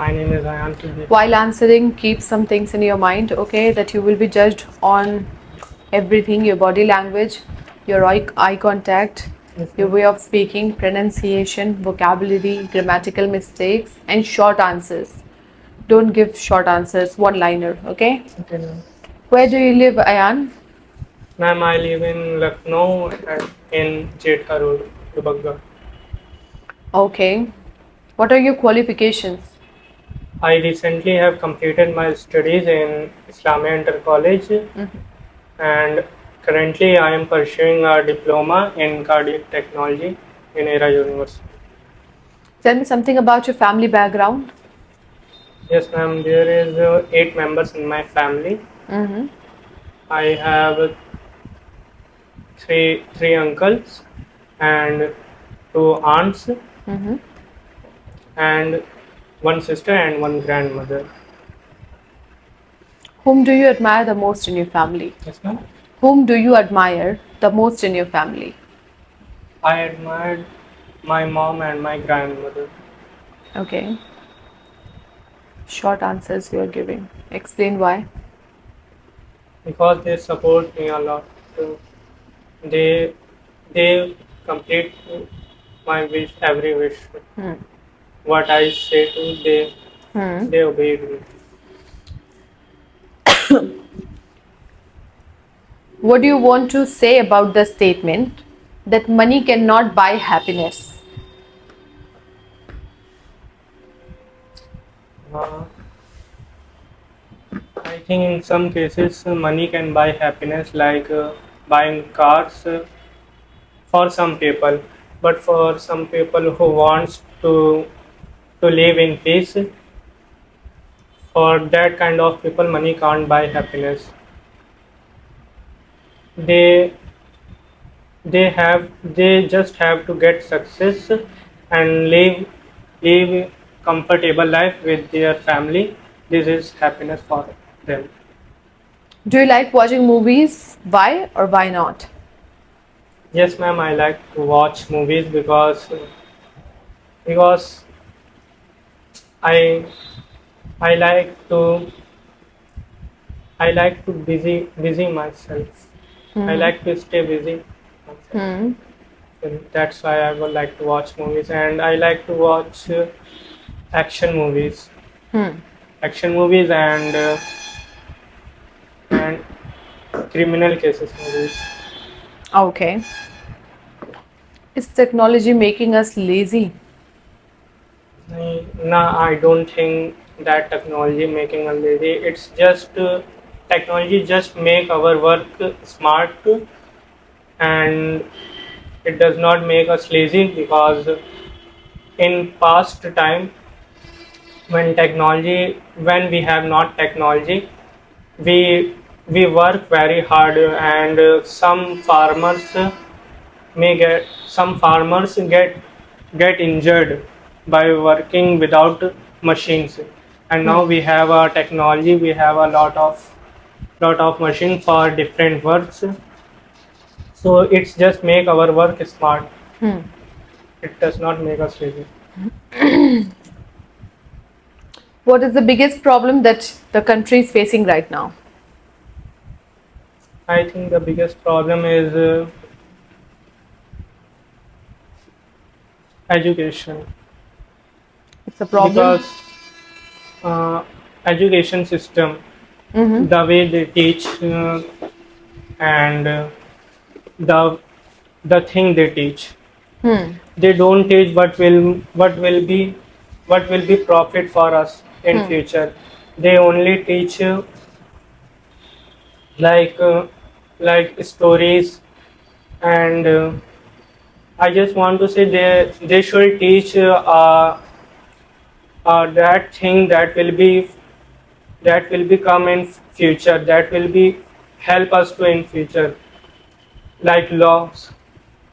My name is Ayan Siddiqui. While answering, keep some things in your mind, okay? That you will be judged on everything: your body language, your eye contact, Yes, your ma'am. way of speaking, pronunciation, vocabulary, grammatical mistakes, and short answers. Don't give short answers, one liner, okay? Okay, ma'am. Where do you live, Ayan? Ma'am, I live in Lucknow in Jetka Road, Dubagga. Okay. What are your qualifications? I recently have completed my studies in Islamia Inter College, and currently I am pursuing a diploma in cardiac technology in ERA University. Tell me something about your family background. Yes, ma'am. There is 8 members in my family. Mm-hmm. I have three uncles and 2 aunts Mm-hmm. and one sister and one grandmother. Whom do you admire the most in your family? Yes, ma'am. Whom do you admire the most in your family? I admired my mom and my grandmother Okay. Short answers you are giving. Explain why. because they support me a lot. So they they complete my wish, every wish. Hmm. What I say to Hmm. they obeyed me. What do you want to say about the statement that money cannot buy happiness? Uh, I think in some cases money can buy happiness, like buying cars for some people, but for some people who wants to live in peace, for that kind of people, money can't buy happiness. They they just have to get success and live comfortable life with their family. This is happiness for them. Do you like watching movies? Why or why not? Yes, ma'am. I like to watch movies because I I like to I like to busy myself. I Hmm. like to stay busy myself. Hmm. And that's why I would like to watch movies, and I like to watch action movies, Hmm. and criminal cases movies. Okay. Is technology making us lazy? No, I don't think that technology making us lazy. It's just technology just make our work smart, and it does not make us lazy because in past time when we have not technology, we we work very hard, and some farmers get injured by working without machines, and now Hmm. we have a technology, we have a lot of machine for different works, so it's just make our work smart. Hmm. It does not make us lazy. What is the biggest problem that the country is facing right now? I think the biggest problem is education, It's a problem. because uh, education system, Mm-hmm. the way they teach, and the the thing they teach, Hmm. they don't teach what will be profit for us in Hmm. future. They only teach like uh, like stories, and I just want to say they should teach that thing that will become in future, that will be help us to in future, like laws.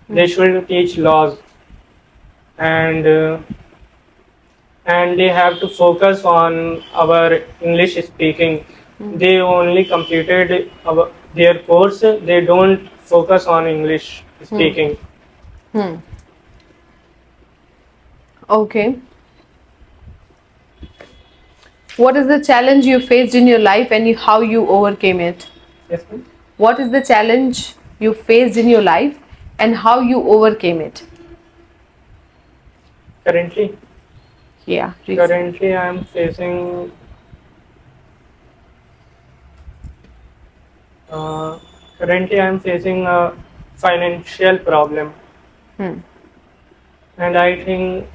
They Hmm. should teach laws, and and they have to focus on our English speaking. Hmm. They only completed their course, they don't focus on English Hmm. speaking. Okay. What is the challenge you faced in your life and how you overcame it? Yes, ma'am. What is the challenge you faced in your life and how you overcame it? Currently, Yeah, recent. currently I am facing. Uh, Currently, I am facing a financial problem, Hmm. and I think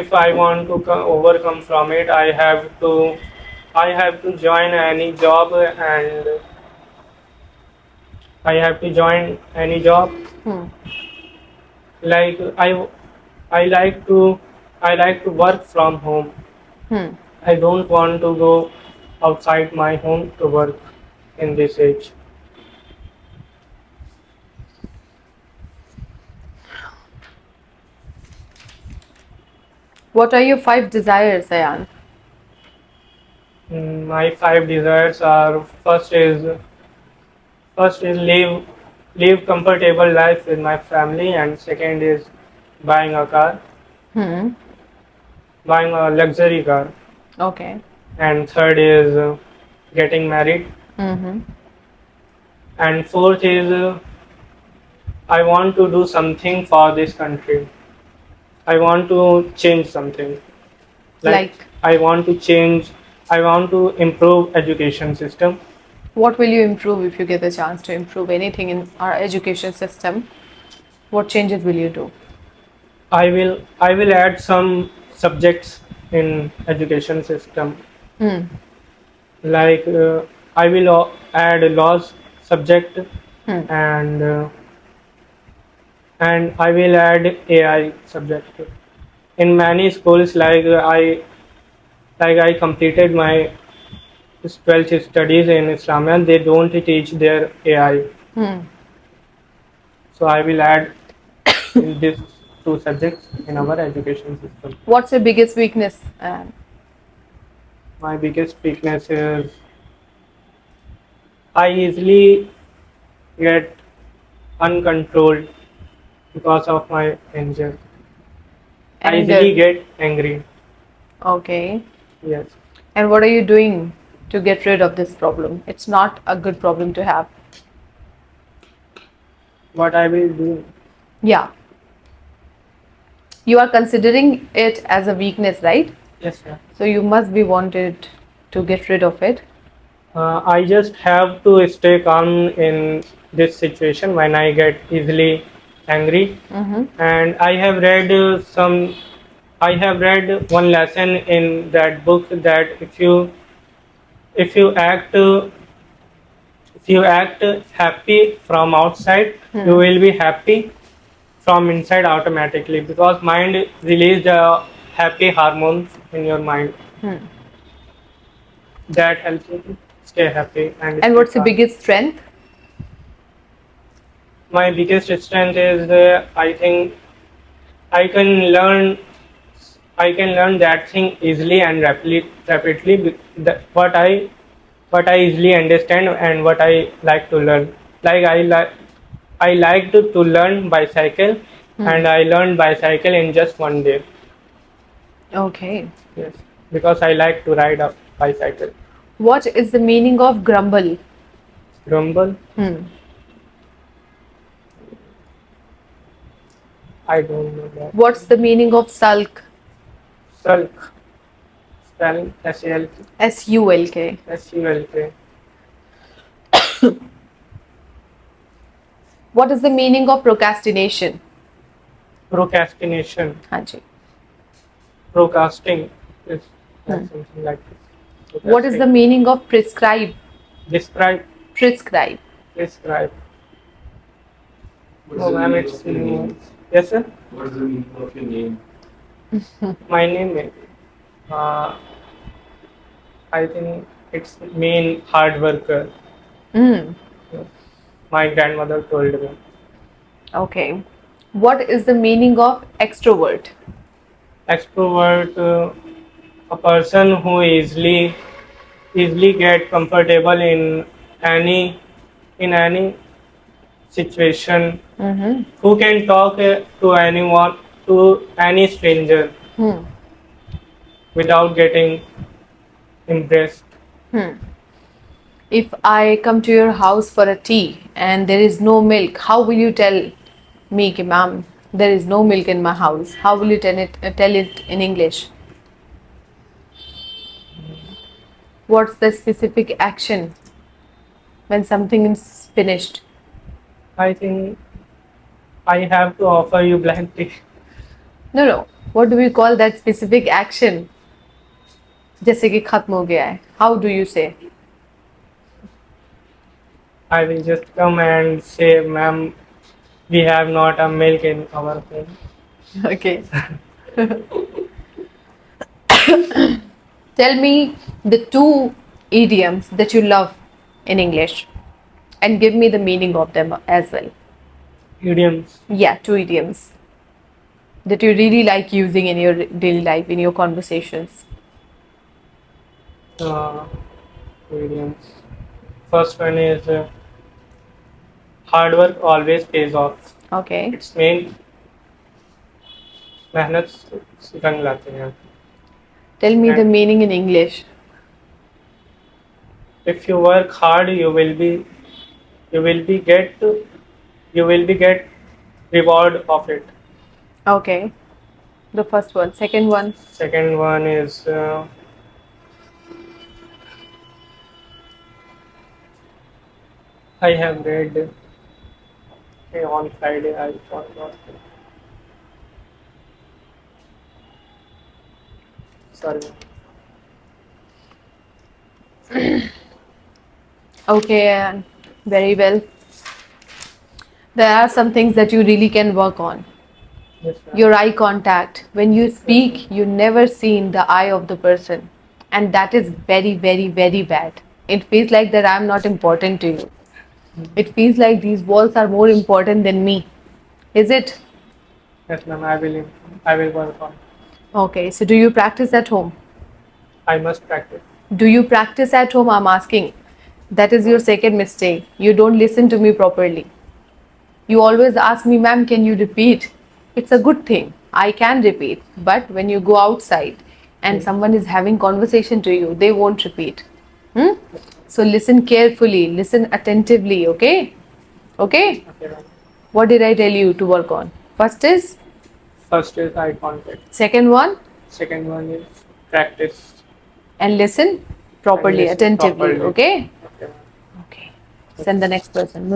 if I want to overcome from it, I have to join any job, and I have to join any job. Hmm. Like I like to I like to work from home. Hmm. I don't want to go outside my home to work in this age. What are your 5 desires, Ayan? My 5 desires are: first is live comfortable life with my family, and second is buying a car, Hmm. buying a luxury car, Okay. and third is getting married, Mm-hmm. and fourth is I want to do something for this country. I want to change something. Like Like, I want to improve education system. what will you improve if you get the chance to improve anything in our education system? What changes will you do? I will add some subjects in education system, Hmm. like I will add a laws subject, Hmm. and I will add AI subject in many schools. Like I completed my 12th studies in Islamia. They don't teach their AI, Hmm. so I will add in these two subjects in our education system. What's your biggest weakness? My biggest weakness is I easily get uncontrolled because of my anger. I easily Anger. get angry. Okay. Yes. And what are you doing to get rid of this problem? It's not a good problem to have. What I will do? Yeah. You are considering it as a weakness, right? Yes, sir. So you must be wanted to get rid of it. I just have to stay calm in this situation when I get easily angry. Mm-hmm. And I have read one lesson in that book that if you act if you act happy from outside, you will be happy from inside automatically, because mind release the happy hormones in your mind that helps you to stay happy and And stay what's your calm. biggest strength? My biggest strength is I think I can learn I can learn that thing easily and rapidly. What I easily understand and what I like to learn. Like I like to learn bicycle, and I learned bicycle in just one day. Okay. Yes, because I like to ride a bicycle. What is the meaning of grumble? Grumble? Hmm. I don't know that. What's the meaning of sulk? Sulk. Spelling SALK. SULK. SULK. What is the meaning of procrastination? Procrastination. Hanji. Procrasting is something like this. What is the meaning of prescribe? Describe. Prescribe. Describe. What is Oh, the ma'am, meaning it's of your name? yes, sir. What is the meaning of your name? My name is. Uh, I think it's mean hard worker. Hmm. My grandmother told me. Okay. What is the meaning of extrovert? Extrovert, a person who easily get comfortable in any situation, who can talk to anyone, to any stranger, Hmm. without getting impressed. If I come to your house for a tea and there is no milk, how will you tell me, कि ma'am, there is no milk in my house? How will you tell it in English? What's the specific action when something is finished? I think I have to offer you black tea. No. What do we call that specific action? जैसे कि खत्म हो गया है. How do you say? I will just come and say, ma'am, we have not a milk in our home. Okay. Tell me the 2 idioms that you love in English and give me the meaning of them as well. Idioms. Yeah, 2 idioms that you really like using in your daily life, in your conversations. Idioms. First one is hard work always pays off. Okay. It's mean मेहनत से रंग लाते हैं. Tell me the meaning in English. If you work hard, you will be get reward of it. Okay. The first one. Second one. Second one is I have read on Friday. I forgot. Sorry. Okay, very well. There are some things that you really can work on. Yes, ma'am. Your eye contact. When you speak, you never see in the eye of the person. And that is very, very, very bad. It feels like that I'm not important to you. It feels like these walls are more important than me. Is it? Yes, ma'am. I will work on. Okay, so do you practice at home? I must practice. Do you practice at home? I'm asking. That is your second mistake. You don't listen to me properly. You always ask me, ma'am, can you repeat? It's a good thing. I can repeat. But when you go outside and someone is having conversation to you, they won't repeat. So listen carefully, listen attentively, okay? Okay? Okay, ma'am. What did I tell you to work on? First is? First is eye contact. Second one? Second one is practice. And listen properly, listen attentively, properly. okay? Okay, ma'am. Okay. Send the next person.